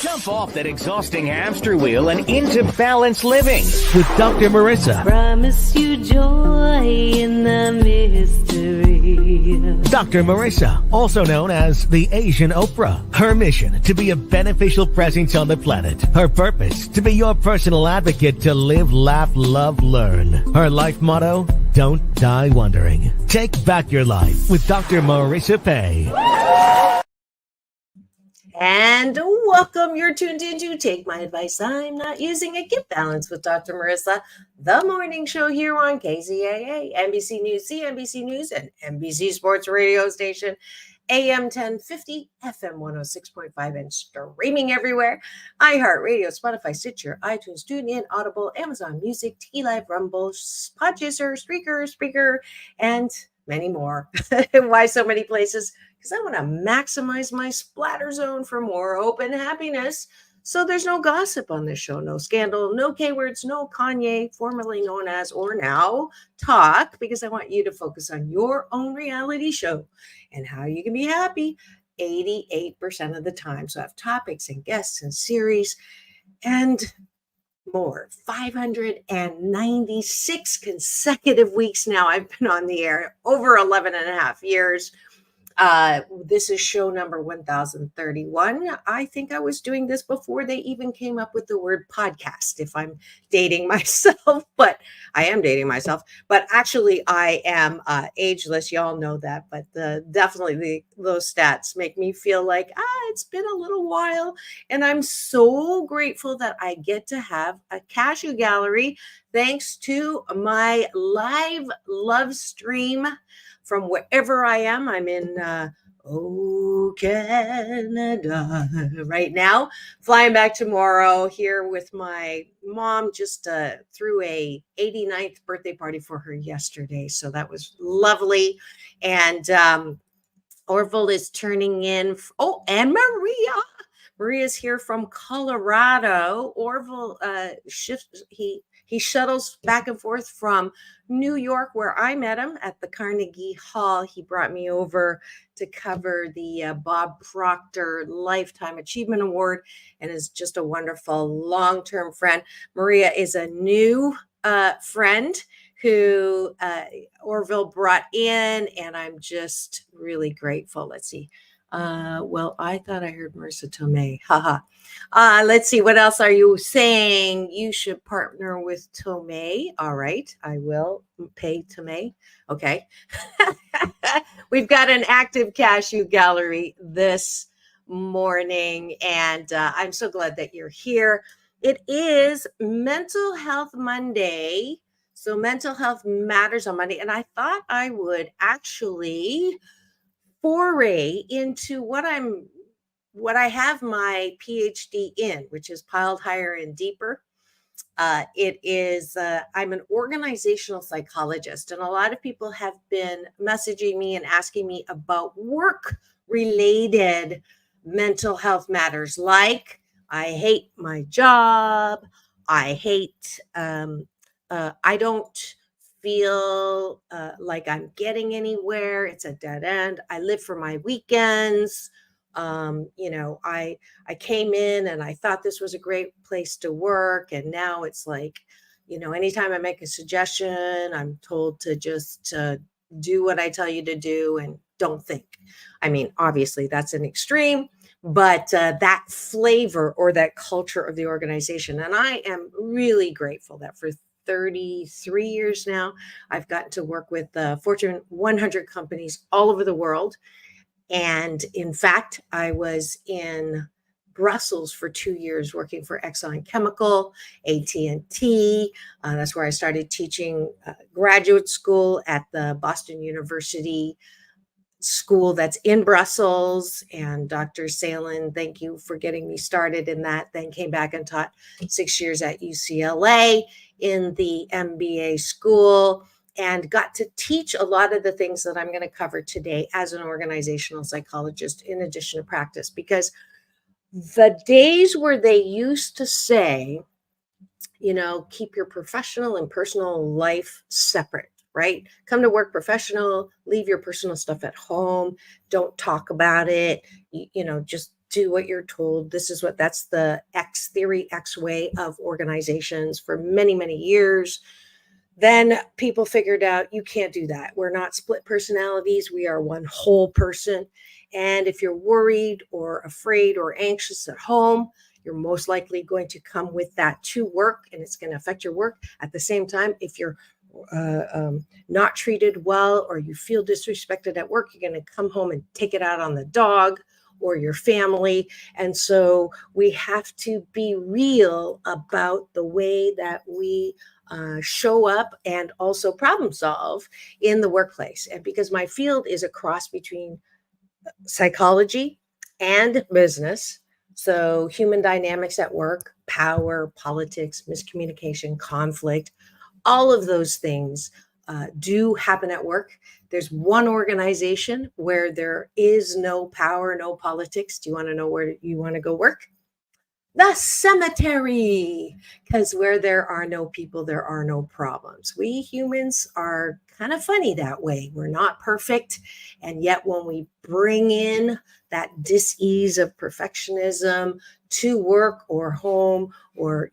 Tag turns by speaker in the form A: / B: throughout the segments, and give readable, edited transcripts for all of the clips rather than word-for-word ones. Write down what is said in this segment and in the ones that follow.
A: Jump off that exhausting hamster wheel and into balanced living with Dr. Marissa.
B: Promise you joy in the mystery.
A: Dr. Marissa, also known as the Asian Oprah. Her mission, to be a beneficial presence on the planet. Her purpose, to be your personal advocate to live, laugh, love, learn. Her life motto, don't die wondering. Take back your life with Dr. Marissa Pay.
C: And welcome. You're tuned into Take My Advice. I'm Not Using It. Get Balance with Dr. Marissa, the morning show here on KZAA, NBC News, CNBC News, and NBC Sports Radio Station, AM 1050, FM 106.5, and streaming everywhere. iHeartRadio, Spotify, Stitcher, iTunes, TuneIn, Audible, Amazon Music, T-Live, Rumble, Podchaser, Spreaker, and many more. Why so many places? Because I want to maximize my splatter zone for more hope and happiness. So there's no gossip on this show, no scandal, no K-words, no Kanye, formerly known as or now talk, because I want you to focus on your own reality show and how you can be happy 88% of the time. So I have topics and guests and series and more. 596 consecutive weeks now I've been on the air, over 11 and a half years. This is show number 1031. I think I was doing this before they even came up with the word podcast, if I'm dating myself, but I am dating myself. But actually, I am ageless. Y'all know that. But definitely those stats make me feel like, it's been a little while. And I'm so grateful that I get to have a cashew gallery thanks to my live love stream from wherever I am. I'm in Canada right now, flying back tomorrow, here with my mom. Just threw a 89th birthday party for her yesterday, so that was lovely. And Orville is turning in. And Maria's here from Colorado. Orville he shuttles back and forth from New York, where I met him at the Carnegie Hall. He brought me over to cover the Bob Proctor Lifetime Achievement Award and is just a wonderful long-term friend. Maria is a new friend who Orville brought in, and I'm just really grateful. Let's see. Well, I thought I heard Marissa Tomei. Haha. Let's see. What else are you saying? You should partner with Tomei. All right. I will pay Tomei. Okay. We've got an active cashew gallery this morning, and I'm so glad that you're here. It is Mental Health Monday. So mental health matters on Monday. And I thought I would actually foray into what I have my PhD in, which is piled higher and deeper. It is, I'm an organizational psychologist, and a lot of people have been messaging me and asking me about work-related mental health matters, like I hate my job, I don't feel like I'm getting anywhere. It's a dead end. I live for my weekends. I came in and I thought this was a great place to work. And now it's like, anytime I make a suggestion, I'm told to just do what I tell you to do and don't think. I mean, obviously that's an extreme, but that flavor or that culture of the organization. And I am really grateful that for 33 years now, I've gotten to work with Fortune 100 companies all over the world. And in fact, I was in Brussels for 2 years working for Exxon Chemical, AT&T. That's where I started teaching graduate school at the Boston University school that's in Brussels. And Dr. Salen, thank you for getting me started in that. Then came back and taught 6 years at UCLA in the MBA school, and got to teach a lot of the things that I'm going to cover today as an organizational psychologist in addition to practice. Because the days where they used to say, keep your professional and personal life separate, right? Come to work professional, leave your personal stuff at home, don't talk about it, just do what you're told. That's the X way of organizations for many, many years. Then people figured out you can't do that. We're not split personalities. We are one whole person. And if you're worried or afraid or anxious at home, you're most likely going to come with that to work, and it's going to affect your work. At the same time, if you're not treated well or you feel disrespected at work, you're going to come home and take it out on the dog or your family. And so we have to be real about the way that we show up and also problem solve in the workplace. And because my field is a cross between psychology and business, so human dynamics at work, power, politics, miscommunication, conflict, all of those things do happen at work. There's one organization where there is no power, no politics. Do you want to know where you want to go work? The cemetery, because where there are no people, there are no problems. We humans are kind of funny that way. We're not perfect. And yet when we bring in that dis-ease of perfectionism to work or home or,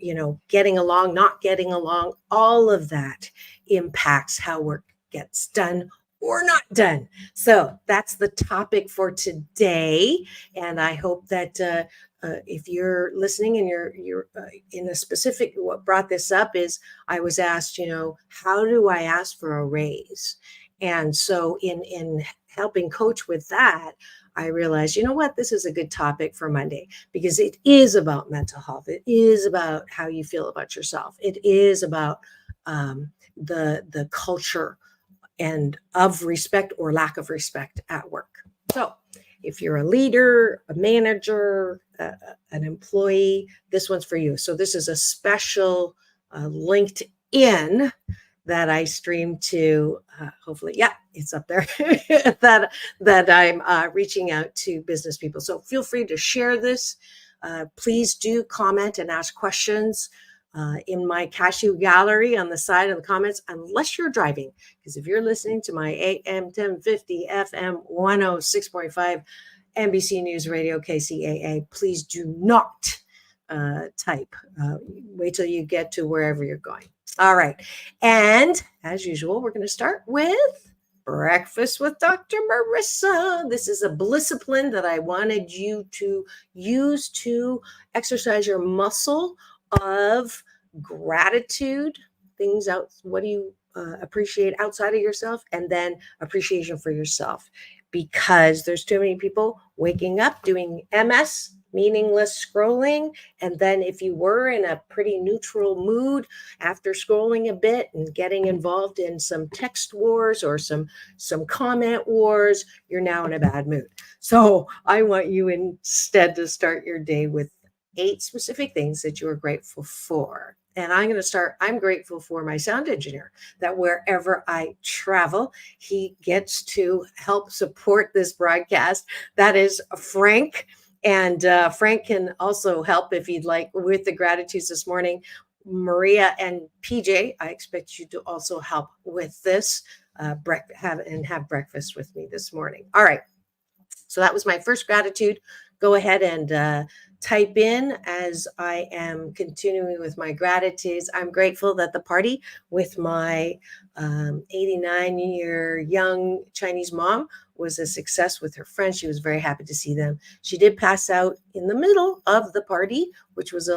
C: getting along, not getting along, all of that impacts how work gets done or not done. So that's the topic for today. And I hope that if you're listening and you're in a specific, what brought this up is I was asked, how do I ask for a raise? And so in helping coach with that, I realized, this is a good topic for Monday because it is about mental health. It is about how you feel about yourself. It is about the culture and of respect or lack of respect at work. So if you're a leader, a manager, an employee, this one's for you. So this is a special LinkedIn that I stream to, hopefully, it's up there, that I'm reaching out to business people. So feel free to share this. Please do comment and ask questions in my cashew gallery on the side of the comments, unless you're driving. Because if you're listening to my AM 1050 FM 106.5 NBC News Radio KCAA, please do not type. Wait till you get to wherever you're going. All right. And as usual, we're going to start with Breakfast with Dr. Marissa. This is a discipline that I wanted you to use to exercise your muscle of gratitude, things out. What do you appreciate outside of yourself? And then appreciation for yourself, because there's too many people waking up doing MS, meaningless scrolling. And then if you were in a pretty neutral mood after scrolling a bit and getting involved in some text wars or some comment wars, you're now in a bad mood. So I want you instead to start your day with 8 specific things that you are grateful for. And I'm going to start. I'm grateful for my sound engineer, that wherever I travel, he gets to help support this broadcast. That is Frank. And Frank can also help if you'd like with the gratitudes this morning. Maria and PJ, I expect you to also help with this, have breakfast with me this morning. All right. So that was my first gratitude. Go ahead and type in as I am continuing with my gratitudes. I'm grateful that the party with my 89-year young Chinese mom was a success with her friends. She was very happy to see them. She did pass out in the middle of the party, which was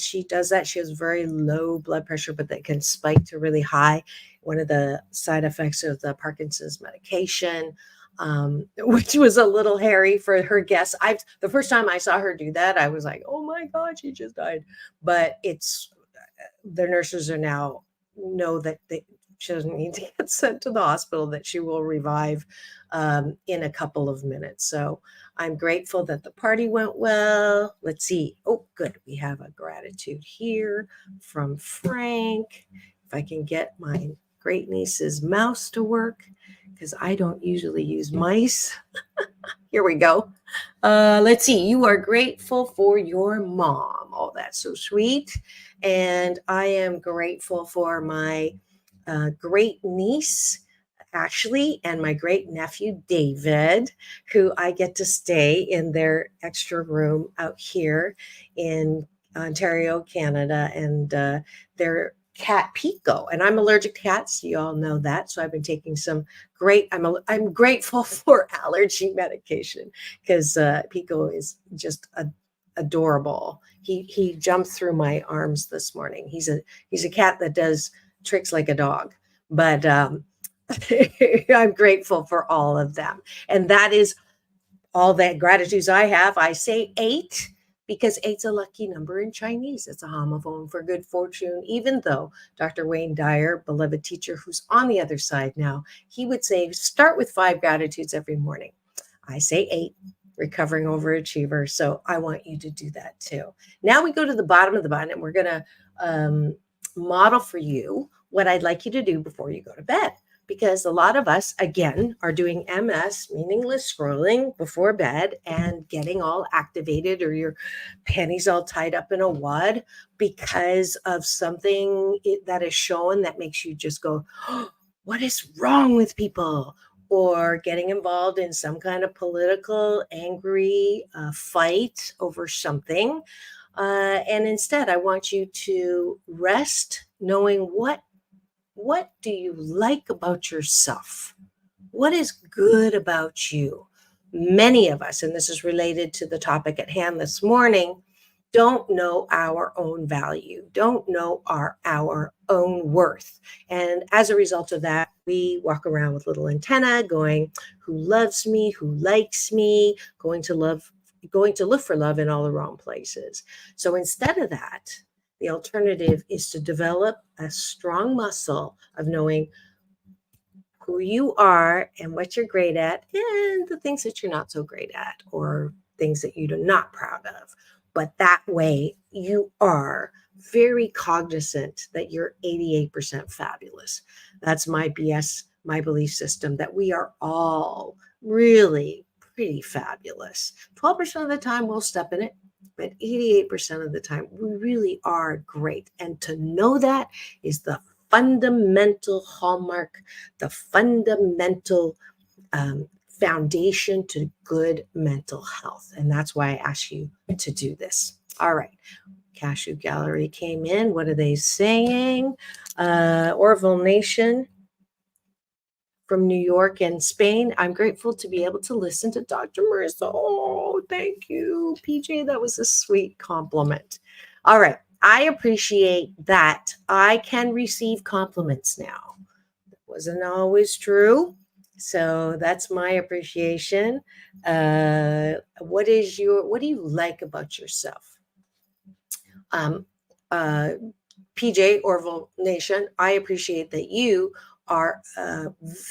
C: she does that. She has very low blood pressure, but that can spike to really high. One of the side effects of the Parkinson's medication, which was a little hairy for her guests. The first time I saw her do that, I was like, oh my God, she just died. But the nurses are now know that she doesn't need to get sent to the hospital, that she will revive in a couple of minutes. So I'm grateful that the party went well. Let's see. Oh, good. We have a gratitude here from Frank. If I can get my great niece's mouse to work, because I don't usually use mice. Here we go. Let's see. You are grateful for your mom. Oh, that's so sweet. And I am grateful for my great niece. Ashley and my great nephew David, who I get to stay in their extra room out here in Ontario, Canada, and their cat Pico. And I'm allergic to cats. You all know that. So I've been taking some I'm grateful for allergy medication because Pico is just adorable. He jumped through my arms this morning. He's a cat that does tricks like a dog, but I'm grateful for all of them. And that is all the gratitudes I have. I say 8 because 8's a lucky number in Chinese. It's a homophone for good fortune, even though Dr. Wayne Dyer, beloved teacher who's on the other side now, he would say, start with 5 gratitudes every morning. I say 8, recovering overachiever. So I want you to do that too. Now we go to the bottom of the button and we're going to model for you what I'd like you to do before you go to bed. Because a lot of us, again, are doing MS, meaningless scrolling before bed and getting all activated or your panties all tied up in a wad because of something that is shown that makes you just go, oh, what is wrong with people? Or getting involved in some kind of political, angry fight over something. And instead, I want you to rest knowing what do you like about yourself? What is good about you? Many of us, and this is related to the topic at hand this morning, don't know our own value, don't know our own worth. And as a result of that, we walk around with little antenna going, who loves me, who likes me, going to look for love in all the wrong places. So instead of that, the alternative is to develop a strong muscle of knowing who you are and what you're great at and the things that you're not so great at or things that you're not proud of. But that way you are very cognizant that you're 88% fabulous. That's my belief system, that we are all really pretty fabulous. 12% of the time we'll step in it, but 88% of the time we really are great. And to know that is the fundamental hallmark, the fundamental foundation to good mental health. And that's why I asked you to do this. All right. Cashew Gallery came in. What are they saying? Orville Nation from New York and Spain. I'm grateful to be able to listen to Dr. Marissa. Oh, thank you, PJ. That was a sweet compliment. All right. I appreciate that I can receive compliments now. That wasn't always true. So that's my appreciation. What do you like about yourself? PJ, Orville Nation, I appreciate that you are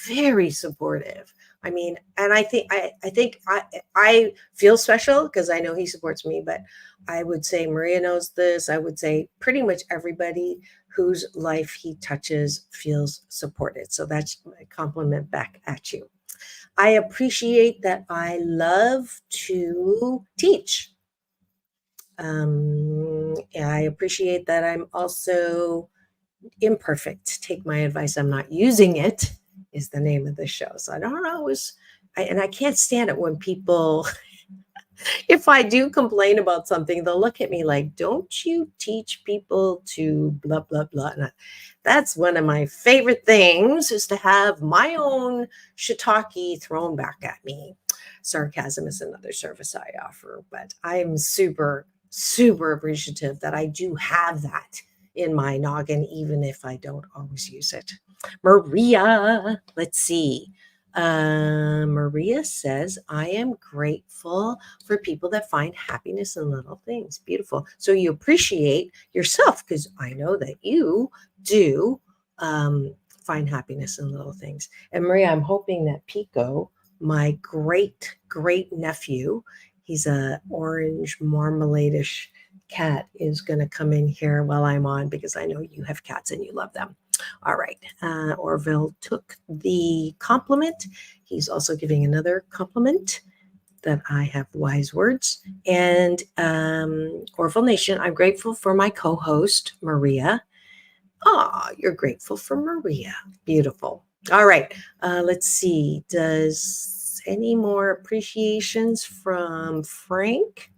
C: very supportive. I mean, and I think I feel special because I know he supports me, but I would say Maria knows this. I would say pretty much everybody whose life he touches feels supported. So that's my compliment back at you. I appreciate that I love to teach. I appreciate that I'm also imperfect. Take my advice. I'm not using it is the name of the show. So I don't always, and I can't stand it when people, if I do complain about something, they'll look at me like, don't you teach people to blah, blah, blah. And that's one of my favorite things, is to have my own shiitake thrown back at me. Sarcasm is another service I offer, but I'm super, super appreciative that I do have that in my noggin, even if I don't always use it. Maria, let's see. Maria says, I am grateful for people that find happiness in little things. Beautiful. So you appreciate yourself, because I know that you do find happiness in little things. And Maria, I'm hoping that Pico, my great nephew, he's a orange marmalade-ish cat, is going to come in here while I'm on, because I know you have cats and you love them. All right. Orville took the compliment. He's also giving another compliment that I have wise words. And Orville Nation, I'm grateful for my co-host, Maria. Ah, you're grateful for Maria. Beautiful. All right. Let's see. Does any more appreciations from Frank?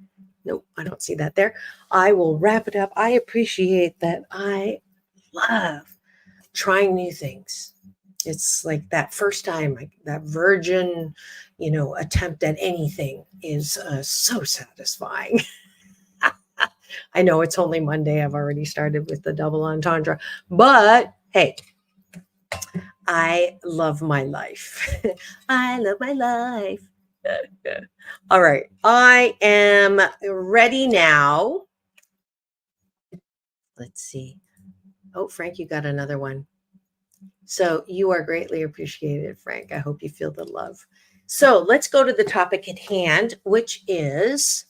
C: Nope, I don't see that there. I will wrap it up. I appreciate that. I love trying new things. It's like that first time, like that virgin, attempt at anything is so satisfying. I know it's only Monday. I've already started with the double entendre, but hey, I love my life. I love my life. All right. I am ready now. Let's see. Oh, Frank, you got another one. So you are greatly appreciated, Frank. I hope you feel the love. So let's go to the topic at hand, which is,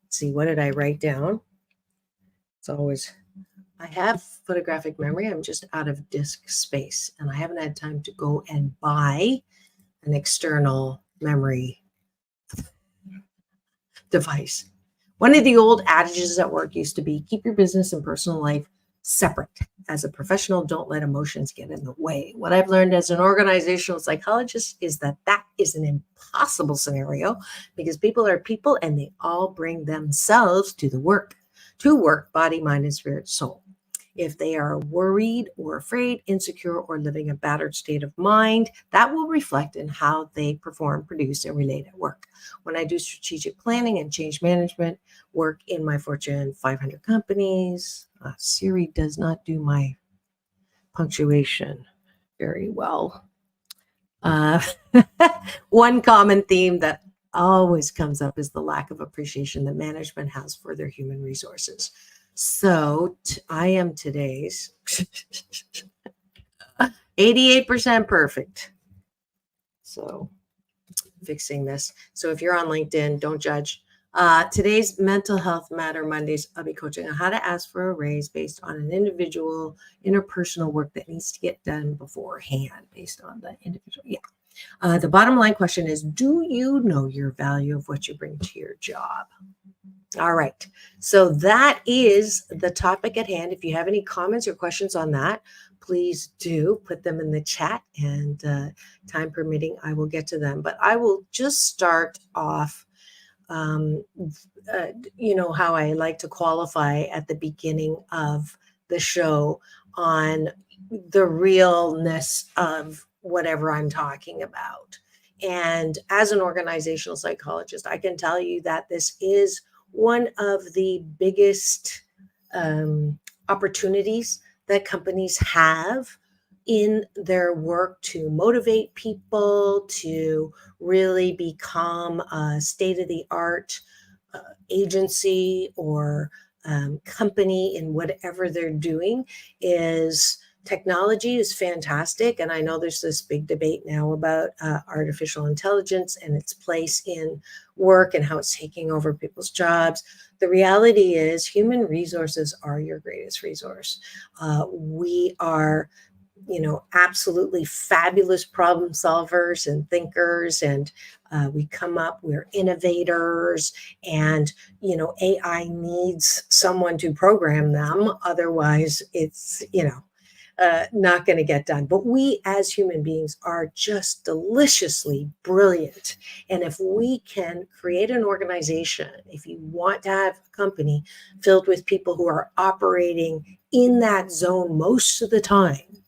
C: let's see, what did I write down? It's always, I have photographic memory. I'm just out of disk space, and I haven't had time to go and buy an external memory device. One of the old adages at work used to be keep your business and personal life separate. As a professional, don't let emotions get in the way. What I've learned as an organizational psychologist is that that is an impossible scenario because people are people and they all bring themselves to work, body, mind, and spirit, soul. If they are worried or afraid, insecure, or living a battered state of mind, that will reflect in how they perform, produce, and relate at work. When I do strategic planning and change management work in my Fortune 500 companies, Siri does not do my punctuation very well. One common theme that always comes up is the lack of appreciation that management has for their human resources. So I am today's 88% perfect. So fixing this. So if you're on LinkedIn, don't judge. Today's Mental Health Matter Mondays, I'll be coaching on how to ask for a raise based on an individual interpersonal work that needs to get done beforehand based on the individual. Yeah. The bottom line question is, do you know your value of what you bring to your job? All right. So that is the topic at hand. If you have any comments or questions on that, please do put them in the chat, and time permitting, I will get to them. But I will just start off, how I like to qualify at the beginning of the show on the realness of whatever I'm talking about. And as an organizational psychologist, I can tell you that this is one of the biggest opportunities that companies have in their work to motivate people to really become a state-of-the-art agency or company in whatever they're doing. Is technology is fantastic. And I know there's this big debate now about artificial intelligence and its place in work and how it's taking over people's jobs. The reality is human resources are your greatest resource. We are, absolutely fabulous problem solvers and thinkers, and we're innovators, and, AI needs someone to program them. Otherwise, it's, not going to get done. But we as human beings are just deliciously brilliant. And if we can create an organization, if you want to have a company filled with people who are operating in that zone most of the time,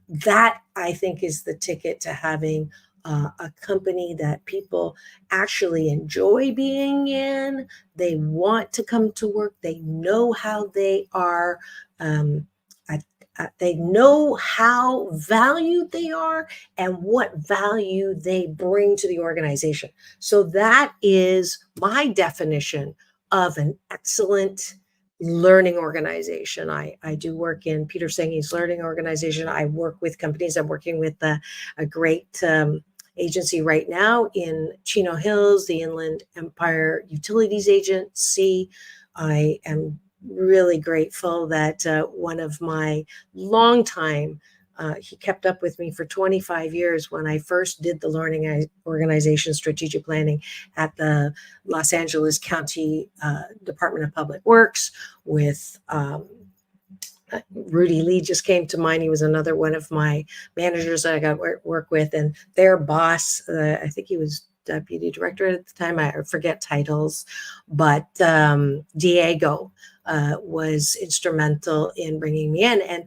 C: that I think is the ticket to having a company that people actually enjoy being in. They want to come to work. They know how they are. They know how valued they are and what value they bring to the organization. So that is my definition of an excellent learning organization. I do work in Peter Senge's learning organization. I work with companies. I'm working with a great agency right now in Chino Hills, the Inland Empire Utilities Agency. I am really grateful that one of my longtime, he kept up with me for 25 years when I first did the learning organization strategic planning at the Los Angeles County Department of Public Works with Rudy Lee just came to mind. He was another one of my managers that I got work with, and their boss, I think he was deputy director at the time. I forget titles, but Diego was instrumental in bringing me in. And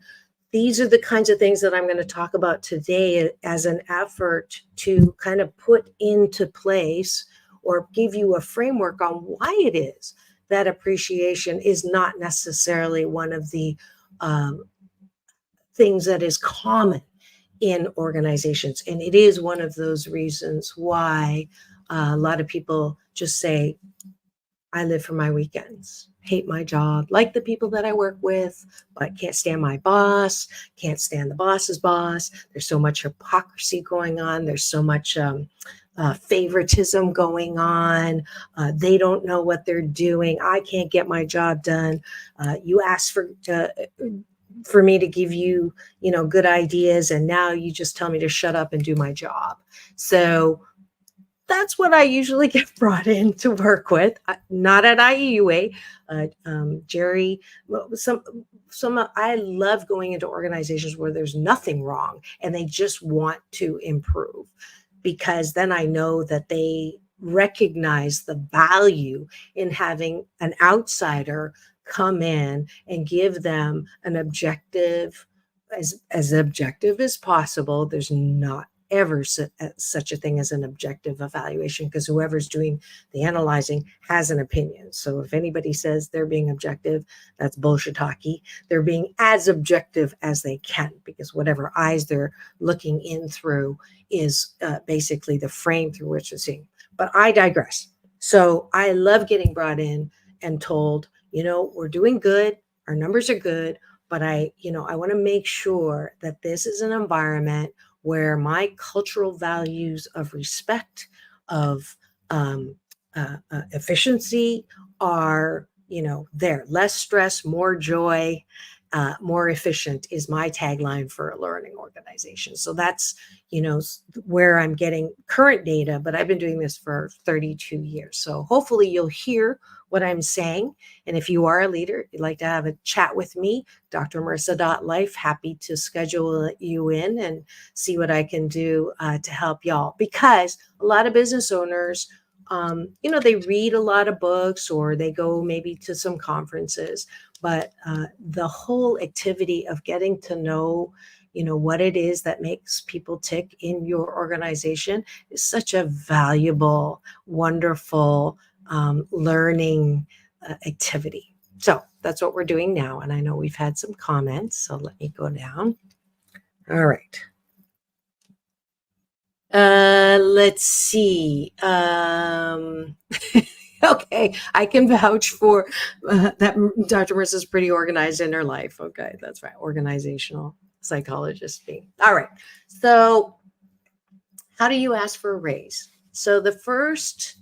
C: these are the kinds of things that I'm going to talk about today as an effort to kind of put into place or give you a framework on why it is that appreciation is not necessarily one of the um, things that is common in organizations. And it is one of those reasons why a lot of people just say, I live for my weekends, hate my job, like the people that I work with, but can't stand my boss, can't stand the boss's boss. There's so much hypocrisy going on. There's so much favoritism going on. They don't know what they're doing. I can't get my job done. You asked for me to give you, good ideas, and now you just tell me to shut up and do my job. So that's what I usually get brought in to work with. Not at IEUA. Jerry, I love going into organizations where there's nothing wrong and they just want to improve, because then I know that they recognize the value in having an outsider come in and give them an objective, as objective as possible. There's not ever such a thing as an objective evaluation, because whoever's doing the analyzing has an opinion. So if anybody says they're being objective, that's bullshit hockey. They're being as objective as they can, because whatever eyes they're looking in through is basically the frame through which they're seeing. But I digress. So I love getting brought in and told, we're doing good, our numbers are good, but I want to make sure that this is an environment where my cultural values of respect, of efficiency are, there. Less stress, more joy, more efficient is my tagline for a learning organization. So that's, where I'm getting current data, but I've been doing this for 32 years. So hopefully you'll hear what I'm saying. And if you are a leader, you'd like to have a chat with me, drmarissa.life, happy to schedule you in and see what I can do to help y'all. Because a lot of business owners, they read a lot of books or they go maybe to some conferences, but the whole activity of getting to know, what it is that makes people tick in your organization is such a valuable, wonderful learning activity. So that's what we're doing now. And I know we've had some comments, so let me go down. All right. Let's see. Okay, I can vouch for that Dr. Marissa's pretty organized in her life. Okay, that's right. Organizational psychologist being. All right. So how do you ask for a raise? So the first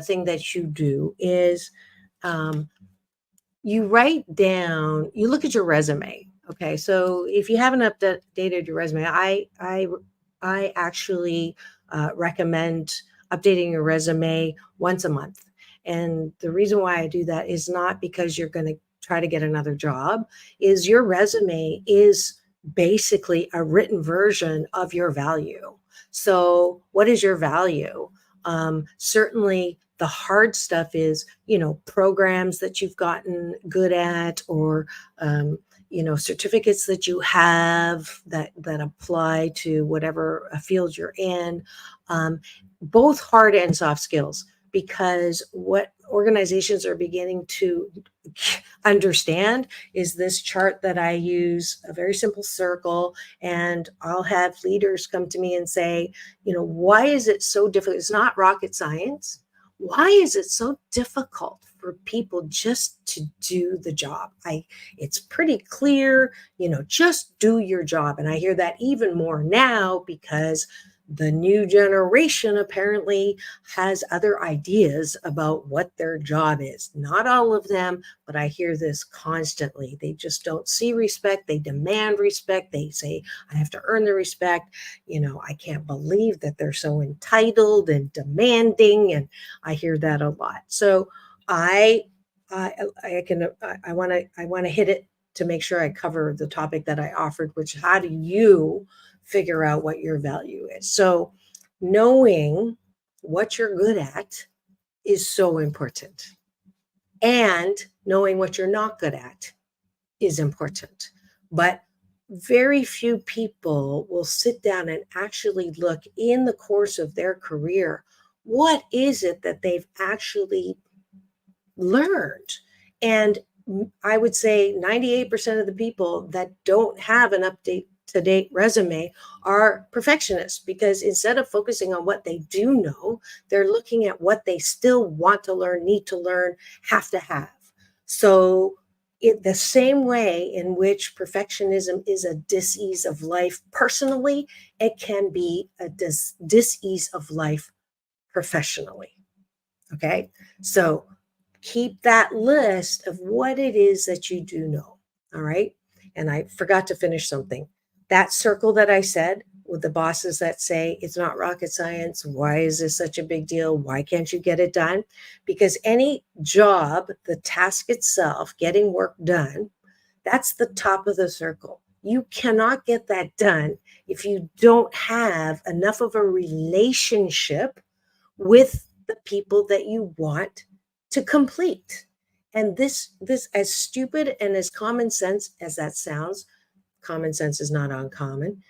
C: thing that you do is you write down, you look at your resume. Okay, so if you haven't updated your resume, I actually recommend updating your resume once a month. And the reason why I do that is not because you're going to try to get another job, is your resume is basically a written version of your value. So what is your value? Certainly the hard stuff is, programs that you've gotten good at, or, certificates that you have that apply to whatever field you're in, both hard and soft skills, because what organizations are beginning to understand is this chart that I use, a very simple circle, and I'll have leaders come to me and say, why is it so difficult? It's not rocket science. Why is it so difficult for people just to do the job? It's pretty clear, just do your job. And I hear that even more now, because the new generation apparently has other ideas about what their job is. Not all of them, but I hear this constantly. They just don't see respect. They demand respect. They say, I have to earn the respect. I can't believe that they're so entitled and demanding. And I hear that a lot. So I want to hit it to make sure I cover the topic that I offered, which how do you figure out what your value is? So knowing what you're good at is so important. And knowing what you're not good at is important. But very few people will sit down and actually look in the course of their career. What is it that they've actually learned? And I would say 98% of the people that don't have an up-to-date resume are perfectionists, because instead of focusing on what they do know, they're looking at what they still want to learn, need to learn, have to have. So the same way in which perfectionism is a dis-ease of life personally, it can be a dis-ease of life professionally. Okay, so keep that list of what it is that you do know. All right. And I forgot to finish something. That circle that I said with the bosses that say it's not rocket science. Why is this such a big deal? Why can't you get it done? Because any job, the task itself, getting work done, that's the top of the circle. You cannot get that done if you don't have enough of a relationship with the people that you want to complete. And this, as stupid and as common sense as that sounds, common sense is not uncommon,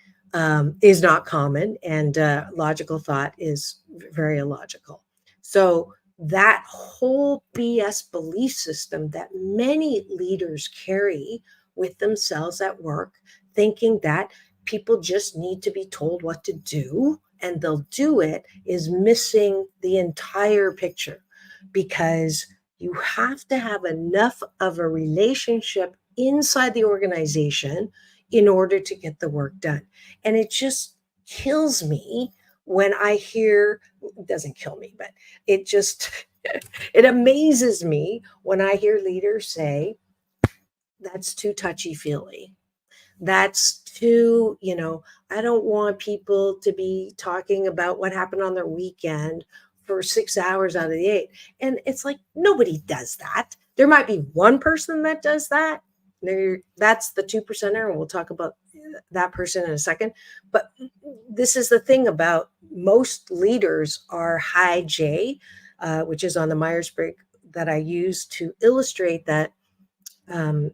C: is not common, and logical thought is very illogical. So that whole BS belief system that many leaders carry with themselves at work, thinking that people just need to be told what to do and they'll do it, is missing the entire picture, because you have to have enough of a relationship inside the organization in order to get the work done. And it just kills me when I hear, it doesn't kill me, but it just, it amazes me when I hear leaders say, that's too touchy-feely. That's too, I don't want people to be talking about what happened on their weekend for 6 hours out of the 8. And it's like, nobody does that. There might be one person that does that. That's the 2%er, and we'll talk about that person in a second. But this is the thing about most leaders are high J, which is on the Myers-Briggs that I use to illustrate that, and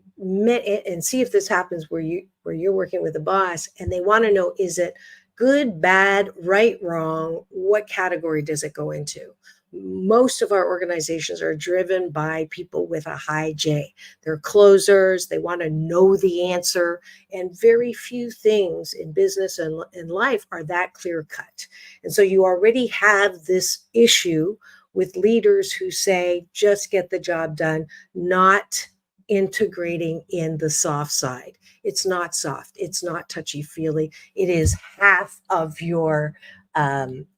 C: see if this happens where you're working with a boss and they want to know, is it good, bad, right, wrong? What category does it go into? Most of our organizations are driven by people with a high J. They're closers. They want to know the answer. And very few things in business and in life are that clear cut. And so you already have this issue with leaders who say, just get the job done, not integrating in the soft side. It's not soft. It's not touchy-feely. It is half of your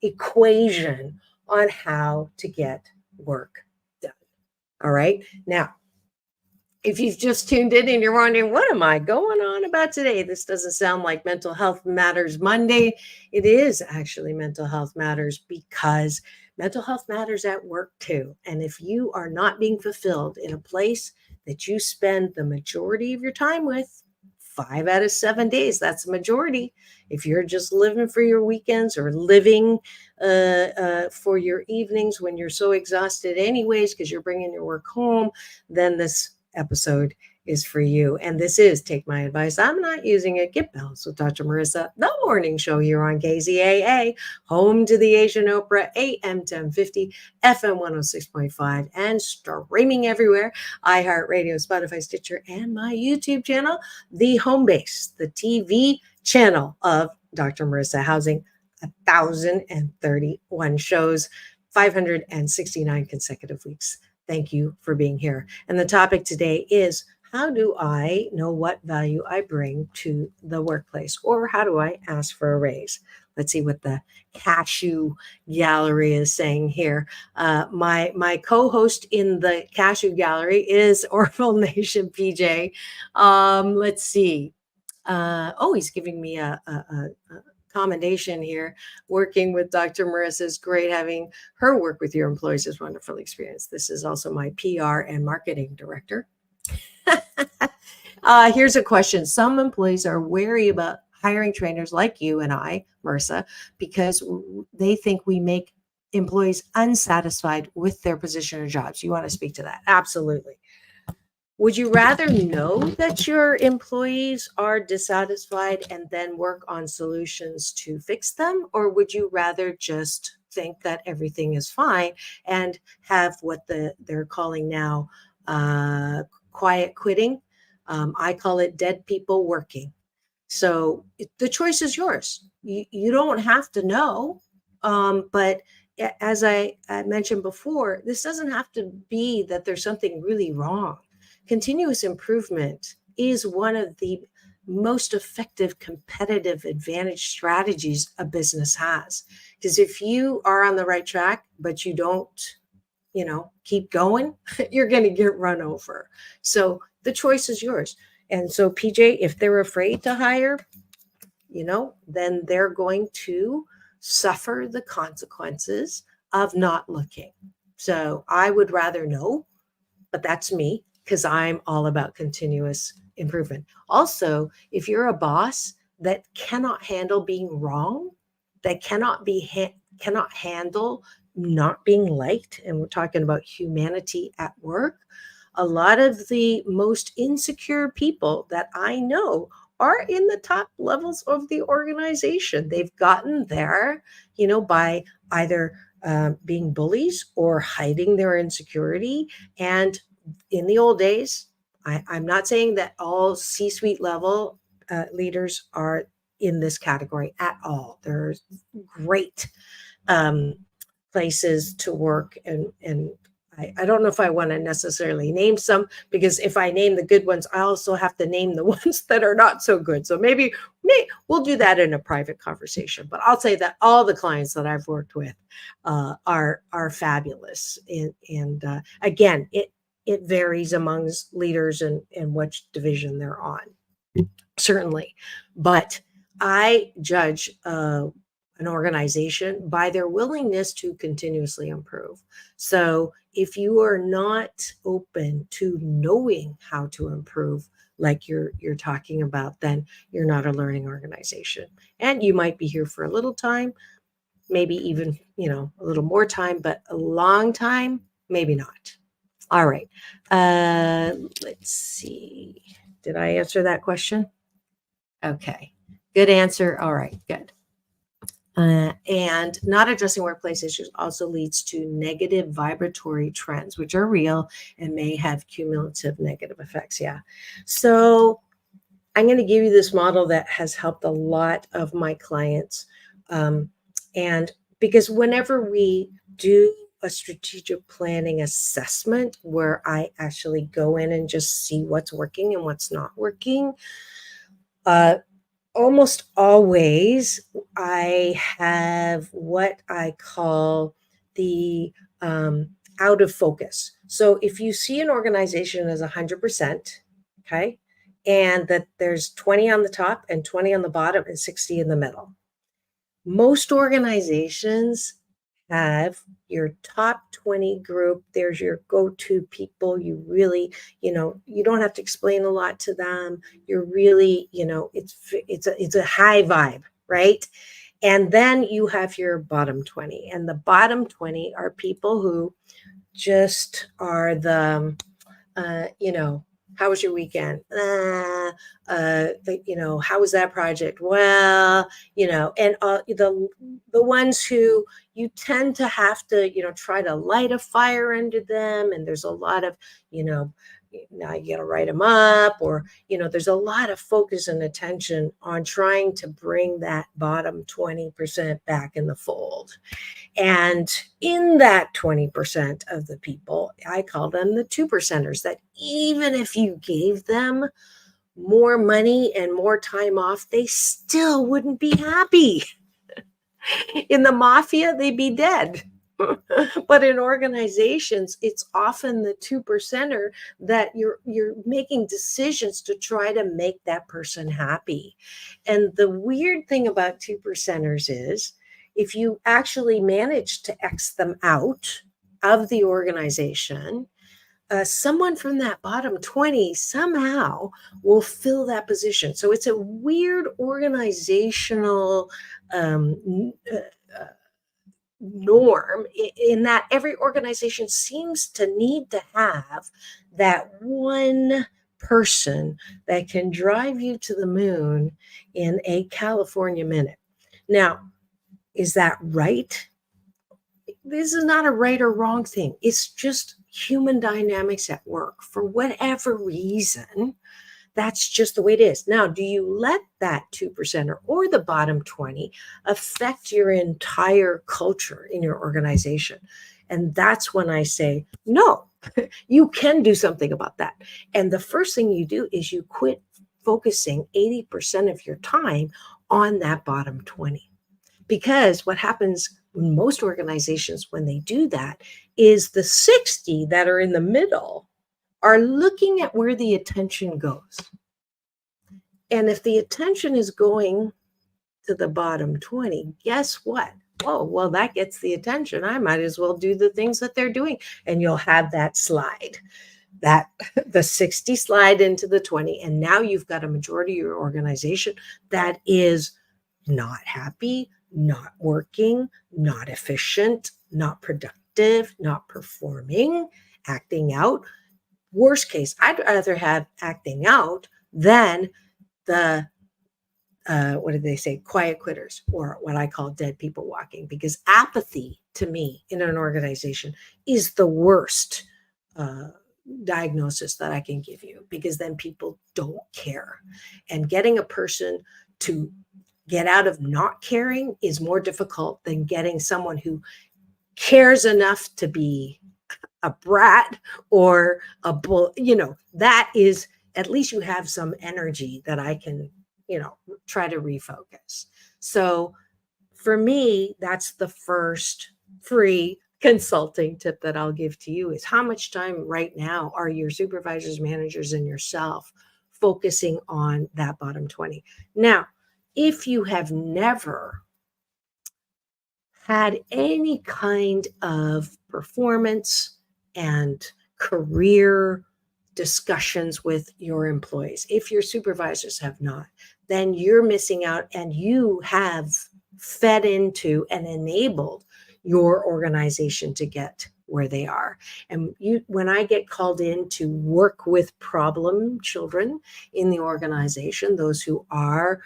C: equation on how to get work done. All right. Now, if you've just tuned in and you're wondering, what am I going on about today? This doesn't sound like Mental Health Matters Monday. It is actually Mental Health Matters, because mental health matters at work too. And if you are not being fulfilled in a place that you spend the majority of your time with, 5 out of 7 days, that's a majority. If you're just living for your weekends or living for your evenings when you're so exhausted anyways because you're bringing your work home, then this episode is for you. And this is Take My Advice, I'm Not Using It. Get Balanced with Dr. Marissa, the morning show here on KZAA, home to the Asian Oprah, AM 1050, FM 106.5, and streaming everywhere, iHeartRadio, Spotify, Stitcher, and my YouTube channel, the home base, the TV channel of Dr. Marissa, housing 1,031 shows, 569 consecutive weeks. Thank you for being here. And the topic today is, how do I know what value I bring to the workplace? Or how do I ask for a raise? Let's see what the Cashew Gallery is saying here. My co-host in the Cashew Gallery is Orville Nation PJ. Let's see. He's giving me a commendation here. Working with Dr. Marissa is great. Having her work with your employees is wonderful experience. This is also my PR and marketing director. Here's a question. Some employees are wary about hiring trainers like you and I, Marissa, because they think we make employees unsatisfied with their position or jobs. You want to speak to that? Absolutely. Would you rather know that your employees are dissatisfied and then work on solutions to fix them? Or would you rather just think that everything is fine and have what they're calling now quiet quitting? I call it dead people working. So the choice is yours. You don't have to know. But as I mentioned before, this doesn't have to be that there's something really wrong. Continuous improvement is one of the most effective competitive advantage strategies a business has. Because if you are on the right track, but you don't, keep going, you're going to get run over. So the choice is yours. And so, PJ, if they're afraid to hire, then they're going to suffer the consequences of not looking. So I would rather know, but that's me because I'm all about continuous improvement. Also, if you're a boss that cannot handle being wrong, that cannot handle not being liked, and we're talking about humanity at work, a lot of the most insecure people that I know are in the top levels of the organization. They've gotten there, by either being bullies or hiding their insecurity. And in the old days, I'm not saying that all C-suite level leaders are in this category at all. There's great places to work, and I don't know if I want to necessarily name some, because if I name the good ones, I also have to name the ones that are not so good. So maybe we'll do that in a private conversation. But I'll say that all the clients that I've worked with are fabulous. And again, it varies amongst leaders and which division they're on, certainly. But I judge an organization by their willingness to continuously improve. So if you are not open to knowing how to improve, like you're talking about, then you're not a learning organization. And you might be here for a little time, maybe even, a little more time, but a long time, maybe not. All right. Let's see. Did I answer that question? Okay. Good answer. All right. Good. And not addressing workplace issues also leads to negative vibratory trends, which are real and may have cumulative negative effects. Yeah. So I'm going to give you this model that has helped a lot of my clients. And because whenever we do a strategic planning assessment where I actually go in and just see what's working and what's not working, almost always I have what I call the out of focus. So if you see an organization as 100%, okay, and that there's 20 on the top and 20 on the bottom and 60 in the middle, most organizations have your top 20 group. There's your go-to people. You really, you don't have to explain a lot to them. You're really, it's a high vibe, right? And then you have your bottom 20, and the bottom 20 are people who just are the, how was your weekend? How was that project? Well, and the ones who you tend to have to, try to light a fire under them. And there's a lot of, now you got to write them up, or, there's a lot of focus and attention on trying to bring that bottom 20% back in the fold. And in that 20% of the people, I call them the 2%ers, that even if you gave them more money and more time off, they still wouldn't be happy. In the mafia, they'd be dead. But in organizations, it's often the 2%er that you're making decisions to try to make that person happy. And the weird thing about 2%ers is, if you actually manage to X them out of the organization, someone from that bottom 20 somehow will fill that position. So it's a weird organizational norm in that every organization seems to need to have that one person that can drive you to the moon in a California minute. Now, is that right? This is not a right or wrong thing. It's just human dynamics at work. For whatever reason, that's just the way it is. Now, do you let that 2% or the bottom 20 affect your entire culture in your organization? And that's when I say, no, you can do something about that. And the first thing you do is you quit focusing 80% of your time on that bottom 20. Because what happens in most organizations when they do that is the 60 that are in the middle are looking at where the attention goes. And if the attention is going to the bottom 20, guess what? Oh, well, that gets the attention. I might as well do the things that they're doing. And you'll have that slide, that the 60 slide into the 20. And now you've got a majority of your organization that is not happy, not working, not efficient, not productive, not performing, acting out. Worst case, I'd rather have acting out than the what did they say? Quiet quitters, or what I call dead people walking, because apathy to me in an organization is the worst diagnosis that I can give you, because then people don't care. And getting a person to get out of not caring is more difficult than getting someone who cares enough to be a brat or a bull. That is, at least you have some energy that I can, try to refocus. So for me, that's the first free consulting tip that I'll give to you, is how much time right now are your supervisors, managers, and yourself focusing on that bottom 20? Now, if you have never had any kind of performance and career discussions with your employees, if your supervisors have not, then you're missing out, and you have fed into and enabled your organization to get where they are. And when I get called in to work with problem children in the organization, those who are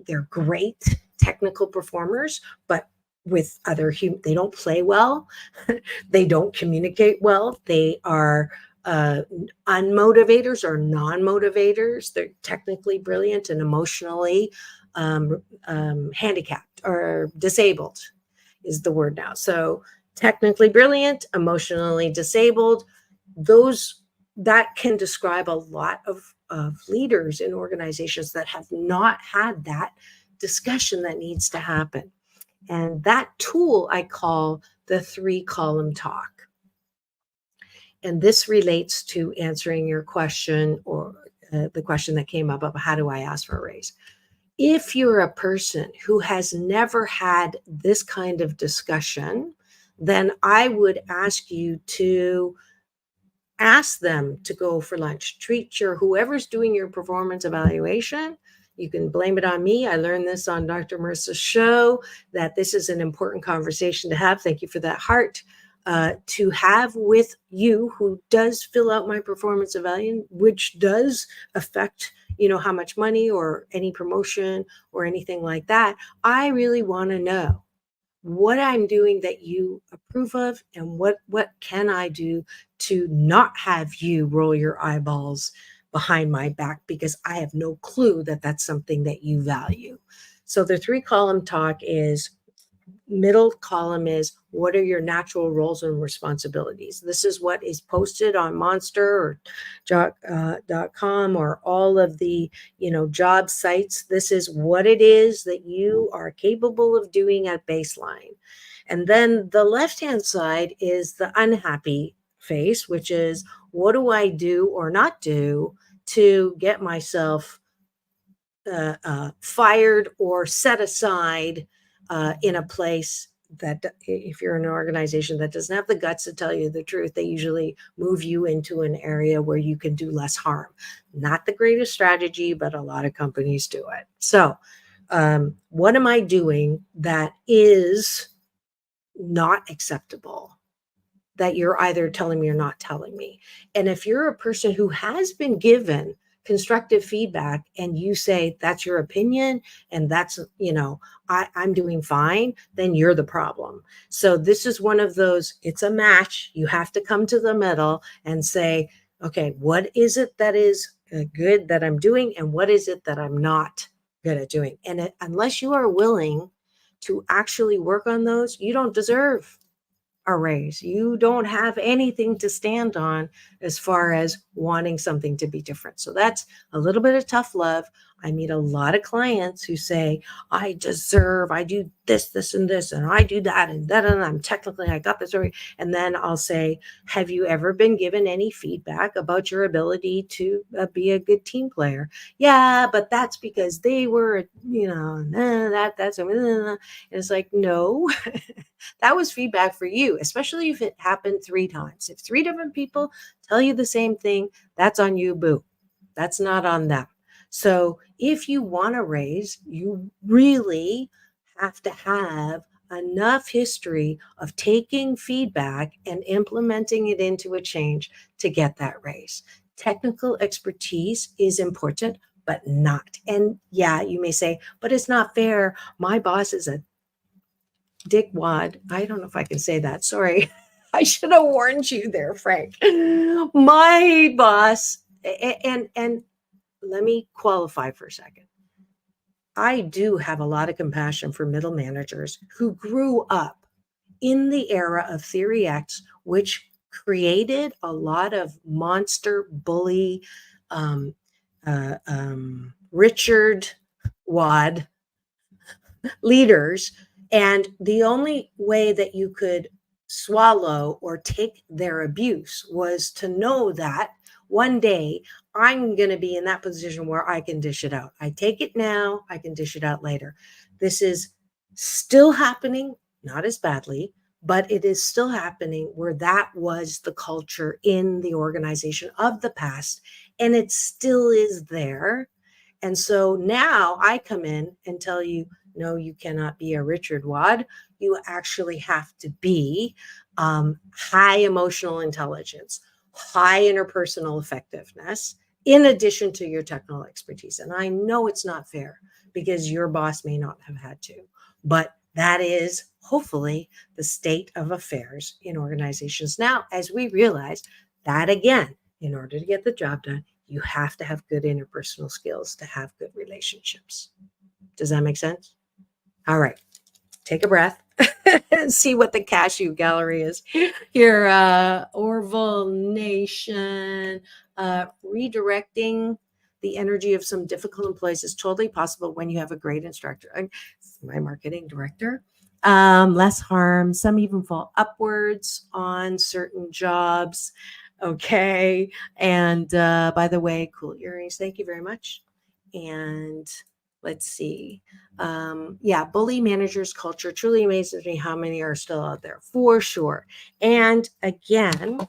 C: they're great technical performers, but with other they don't play well, they don't communicate well, they are unmotivators or non-motivators. They're technically brilliant and emotionally handicapped or disabled is the word now. So technically brilliant, emotionally disabled, that can describe a lot of leaders in organizations that have not had that discussion that needs to happen. And that tool I call the 3-column talk. And this relates to answering your question, or the question that came up of how do I ask for a raise? If you're a person who has never had this kind of discussion, then I would ask you to ask them to go for lunch. Treat whoever's doing your performance evaluation. You can blame it on me. I learned this on Dr. Marissa's show, that this is an important conversation to have. Thank you for that heart. To have with you, who does fill out my performance evaluation, which does affect, how much money or any promotion or anything like that. I really want to know what I'm doing that you approve of, and what can I do to not have you roll your eyeballs behind my back, because I have no clue that that's something that you value. So the 3-column talk is, middle column is, what are your natural roles and responsibilities? This is what is posted on Monster or .com or all of the job sites. This is what it is that you are capable of doing at baseline. And then the left-hand side is the unhappy face, which is, what do I do or not do to get myself fired or set aside in a place that if you're in an organization that doesn't have the guts to tell you the truth, they usually move you into an area where you can do less harm. Not the greatest strategy, but a lot of companies do it. So, what am I doing that is not acceptable, that you're either telling me or not telling me? And if you're a person who has been given constructive feedback and you say that's your opinion and that's, I'm doing fine, then you're the problem. So this is one of those, it's a match. You have to come to the middle and say, okay, what is it that is good that I'm doing? And what is it that I'm not good at doing? And unless you are willing to actually work on those, you don't deserve a raise. You don't have anything to stand on as far as wanting something to be different. So that's a little bit of tough love. I meet a lot of clients who say, I do this, and this, and I do that, and that, and I got this. And then I'll say, have you ever been given any feedback about your ability to be a good team player? Yeah, but that's because they were, that's, and it's like, no, that was feedback for you, especially if it happened 3 times. If 3 different people tell you the same thing, that's on you, boo. That's not on them. So if you want to raise, you really have to have enough history of taking feedback and implementing it into a change to get that raise. Technical expertise is important, but not. And yeah, you may say, but it's not fair. My boss is a dickwad. I don't know if I can say that. Sorry. I should have warned you there, Frank. My boss, and let me qualify for a second. I do have a lot of compassion for middle managers who grew up in the era of Theory X, which created a lot of monster bully, Richard Wad leaders. And the only way that you could swallow or take their abuse was to know that one day I'm going to be in that position where I can dish it out. I take it now, I can dish it out later. This is still happening, not as badly, but it is still happening where that was the culture in the organization of the past, and it still is there. And so now I come in and tell you, no, you cannot be a Richard Wad. You actually have to be high emotional intelligence, high interpersonal effectiveness, in addition to your technical expertise. And I know it's not fair because your boss may not have had to, but that is hopefully the state of affairs in organizations now, as we realize that, again, in order to get the job done, you have to have good interpersonal skills to have good relationships. Does that make sense? All right. Take a breath and see what the cashew gallery is here. Orville Nation, redirecting the energy of some difficult employees is totally possible when you have a great instructor. My marketing director. Less harm. Some even fall upwards on certain jobs. Okay. And by the way, cool earrings. Thank you very much. And let's see. Bully managers culture truly amazes me how many are still out there, for sure. And again,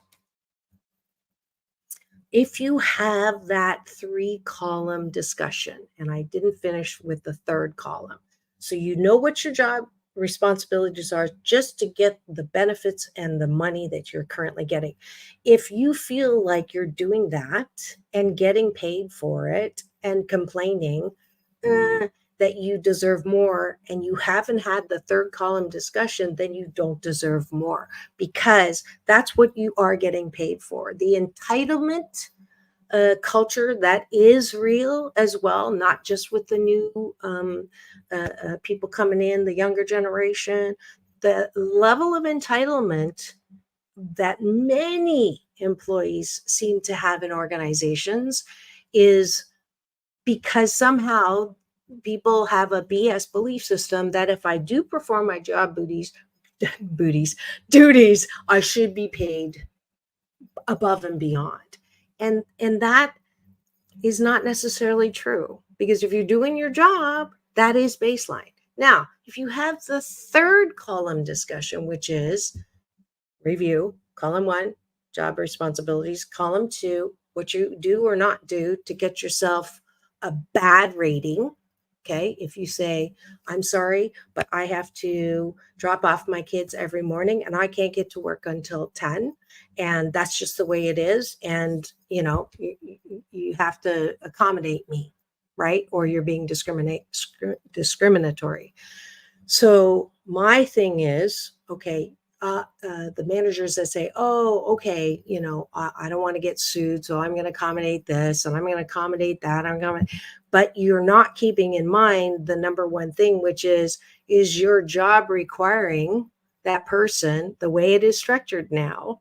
C: if you have that 3-column discussion, and I didn't finish with the 3rd column, so you know what your job responsibilities are just to get the benefits and the money that you're currently getting. If you feel like you're doing that and getting paid for it and complaining that you deserve more, and you haven't had the 3rd column discussion, then you don't deserve more, because that's what you are getting paid for. The entitlement culture that is real as well, not just with the new people coming in, the younger generation. The level of entitlement that many employees seem to have in organizations is because somehow people have a BS belief system that if I do perform my job duties, I should be paid above and beyond. And that is not necessarily true, because if you're doing your job, that is baseline. Now, If you have the third column discussion, which is review, column 1, job responsibilities, column 2, what you do or not do to get yourself a bad rating. Okay, if you say, I'm sorry, but I have to drop off my kids every morning and I can't get to work until 10, and that's just the way it is, and you have to accommodate me, right? Or you're being discriminatory. So my thing is, okay, the managers that say, oh, okay, I don't want to get sued, so I'm going to accommodate this and I'm going to accommodate that. But you're not keeping in mind the number one thing, which is your job requiring that person, the way it is structured now,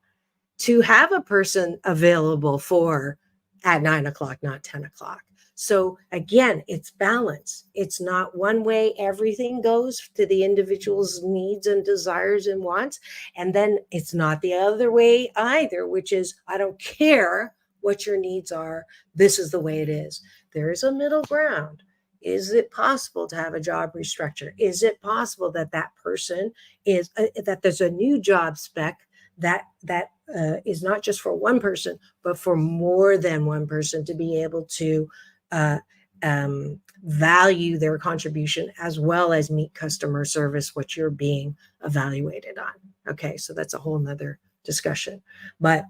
C: to have a person available for at 9 o'clock, not 10 o'clock. So again, it's balance. It's not one way everything goes to the individual's needs and desires and wants. And then it's not the other way either, which is, I don't care what your needs are. This is the way it is. There is a middle ground. Is it possible to have a job restructure? Is it possible that that person is, that there's a new job spec that is not just for one person, but for more than one person to be able to value their contribution as well as meet customer service, what you're being evaluated on. Okay, so that's a whole nother discussion. But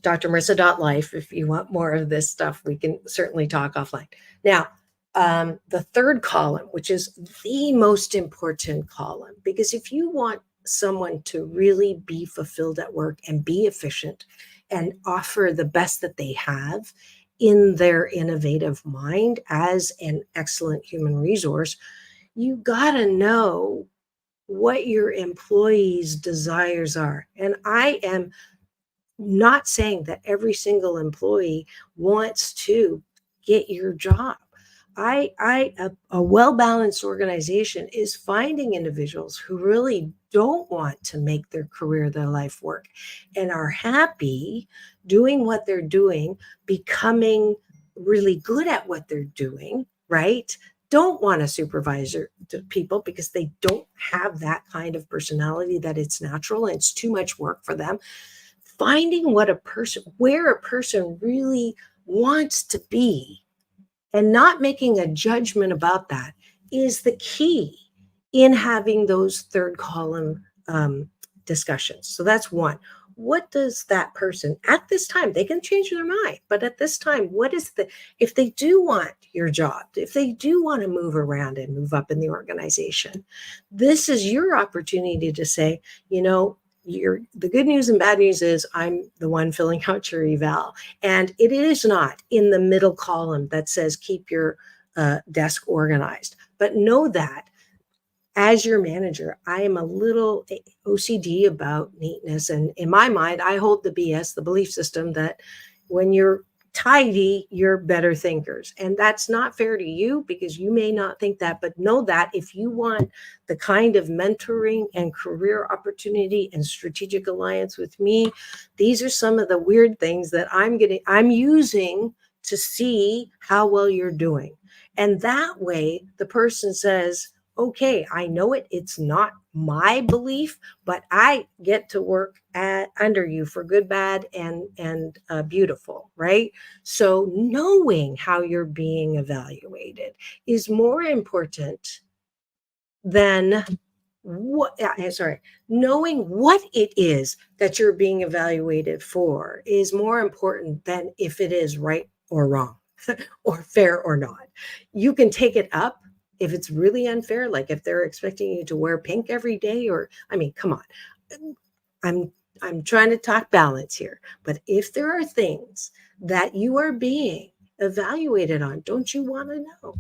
C: drmarissa.life, if you want more of this stuff, we can certainly talk offline. Now, the third column, which is the most important column, because if you want someone to really be fulfilled at work and be efficient and offer the best that they have in their innovative mind as an excellent human resource, you got to know what your employees' desires are. And I am not saying that every single employee wants to get your job. A well-balanced organization is finding individuals who really don't want to make their career, their life work, and are happy doing what they're doing, becoming really good at what they're doing, right? Don't want to supervise people because they don't have that kind of personality, that it's natural and it's too much work for them. Finding where a person really wants to be and not making a judgment about that is the key in having those third column discussions. So that's one. What does that person at this time, they can change their mind, but at this time, if they do want your job, if they do want to move around and move up in the organization, this is your opportunity to say, the good news and bad news is I'm the one filling out your eval. And it is not in the middle column that says keep your desk organized. But know that as your manager, I am a little OCD about neatness. And in my mind, I hold the BS, the belief system that when you're tidy, you're better thinkers. And that's not fair to you because you may not think that, but know that if you want the kind of mentoring and career opportunity and strategic alliance with me, these are some of the weird things that I'm using to see how well you're doing. And that way the person says, okay, I know it. It's not my belief, but I get to work under you for good, bad, and beautiful, right? So knowing how you're being evaluated is more important than knowing what it is that you're being evaluated for is more important than if it is right or wrong or fair or not. You can take it up if it's really unfair, like if they're expecting you to wear pink every day, come on. I'm trying to talk balance here. But if there are things that you are being evaluated on, don't you want to know?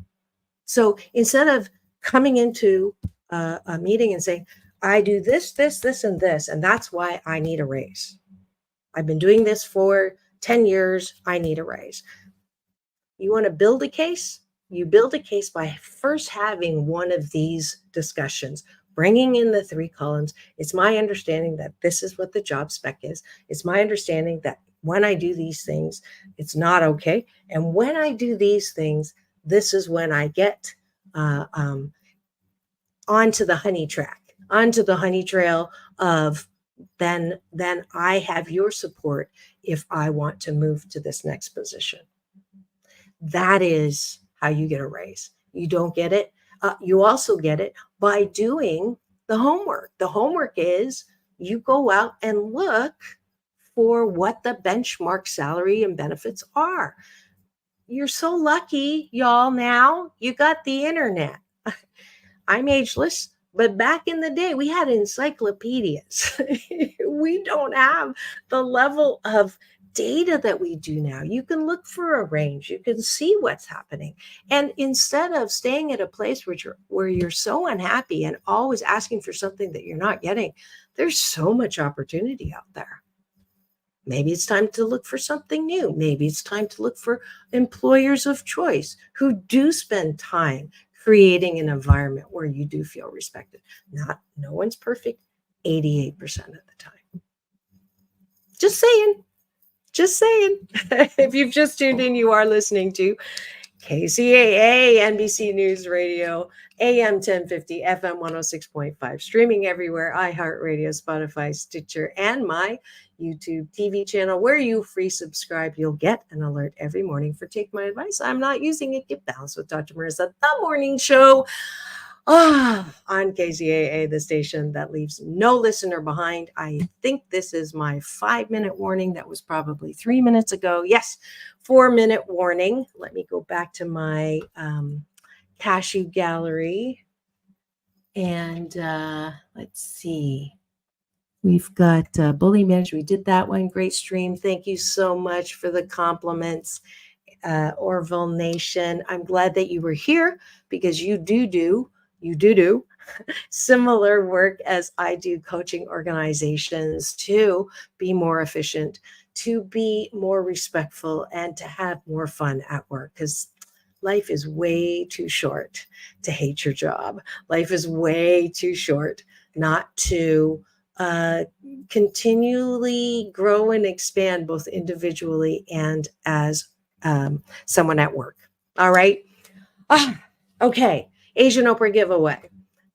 C: So instead of coming into a meeting and saying, I do this, and this, and that's why I need a raise. I've been doing this for 10 years. I need a raise. You want to build a case? You build a case by first having one of these discussions, bringing in the three columns. It's my understanding that this is what the job spec is. It's my understanding that when I do these things, it's not okay. And when I do these things, this is when I get onto the honey track, onto the honey trail of then I have your support if I want to move to this next position. That is how you get a raise. You don't get it. You also get it by doing the homework. The homework is you go out and look for what the benchmark salary and benefits are. You're so lucky, y'all, now you got the internet. I'm ageless, but back in the day, we had encyclopedias. We don't have the level of data that we do now. You can look for a range, you can see what's happening. And instead of staying at a place where you're so unhappy and always asking for something that you're not getting, there's so much opportunity out there. Maybe it's time to look for something new. Maybe it's time to look for employers of choice who do spend time creating an environment where you do feel respected. No one's perfect 88% of the time. Just saying. If you've just tuned in, you are listening to KCAA, NBC News Radio, AM 1050, FM 106.5, streaming everywhere, iHeartRadio, Spotify, Stitcher, and my YouTube TV channel, where you free subscribe. You'll get an alert every morning for Take My Advice. I'm not using it. Get balanced with Dr. Marissa, the morning show on KCAA, the station that leaves no listener behind. I think this is my 5-minute warning. That was probably 3 minutes ago. Yes, 4-minute warning. Let me go back to my cashew gallery. And let's see. We've got Bully Management. We did that one. Great stream. Thank you so much for the compliments, Orville Nation. I'm glad that you were here because you do similar work as I do, coaching organizations to be more efficient, to be more respectful, and to have more fun at work, because life is way too short to hate your job. Life is way too short not to continually grow and expand both individually and as someone at work. All right. Okay. Asian Oprah giveaway.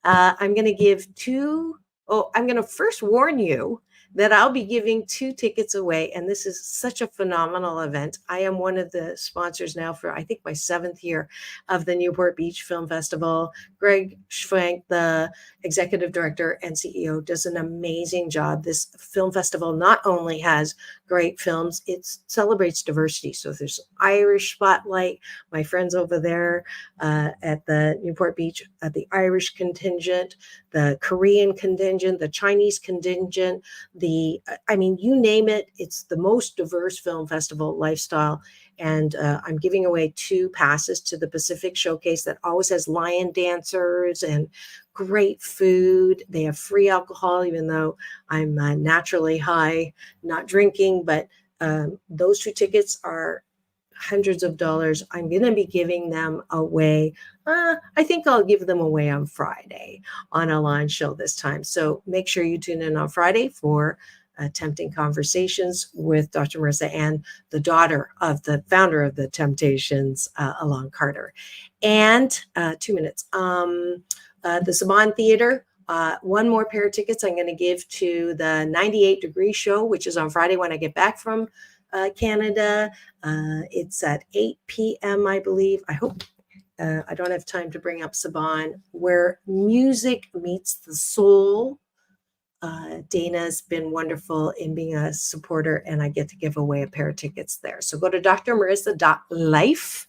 C: I'm going to give I'm going to first warn you that I'll be giving 2 tickets away. And this is such a phenomenal event. I am one of the sponsors now for, I think, my 7th year of the Newport Beach Film Festival. Greg Schwenk, the executive director and CEO, does an amazing job. This film festival not only has great films, it celebrates diversity. So there's Irish spotlight. My friends over there at the Newport Beach, the Irish contingent, the Korean contingent, the Chinese contingent, you name it. It's the most diverse film festival lifestyle. And I'm giving away 2 passes to the Pacific Showcase that always has lion dancers and great food. They have free alcohol, even though I'm naturally high, not drinking. But those 2 tickets are hundreds of dollars. I'm going to be giving them away. I think I'll give them away on Friday on a launch show this time. So make sure you tune in on Friday for Tempting Conversations with Dr. Marissa and the daughter of the founder of the Temptations, Alon Carter. And 2 minutes. The Saban Theater. 1 more pair of tickets I'm going to give to the 98 Degree Show, which is on Friday when I get back from Canada. It's at 8 p.m., I believe. I hope I don't have time to bring up Saban, where music meets the soul. Dana's been wonderful in being a supporter, and I get to give away a pair of tickets there. So go to drmarissa.life.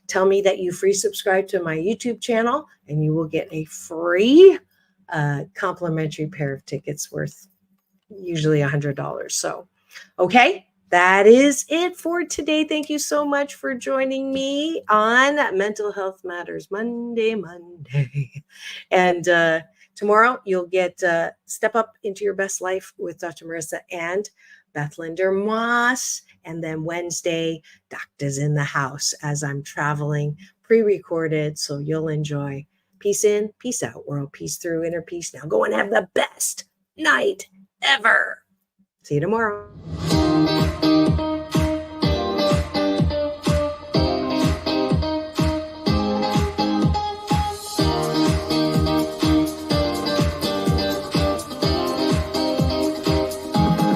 C: Tell me that you free subscribe to my YouTube channel, and you will get a free complimentary pair of tickets worth usually $100. So, okay. That is it for today. Thank you so much for joining me on Mental Health Matters Monday. And tomorrow you'll get Step Up into Your Best Life with Dr. Marissa and Beth Linder Moss. And then Wednesday, Doctors in the House as I'm traveling, pre-recorded, so you'll enjoy. Peace in, peace out, world peace through, inner peace. Now go and have the best night ever. See you tomorrow.